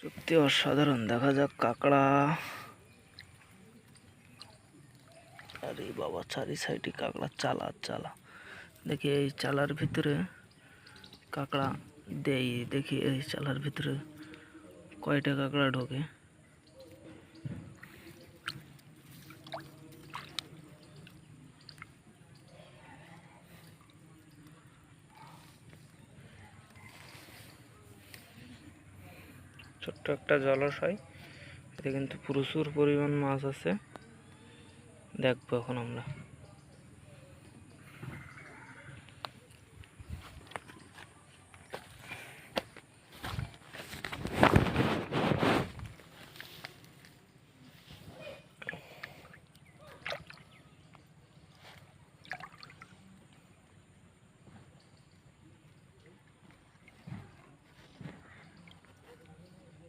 সত্যি অসাধারণ। দেখা যাক কাঁকড়া। আরে বাবা, চারি সাইডে কাঁকড়া, চালা চালা। দেখি এই চালার ভিতরে কাঁকড়া দেই, দেখি এই চালার ভিতরে কয়টা কাঁকড়া ঢোকে। ছোট্ট একটা জলাশয়, এতে কিন্তু প্রচুর পরিমাণ মাছ আছে। দেখবো এখন আমরা।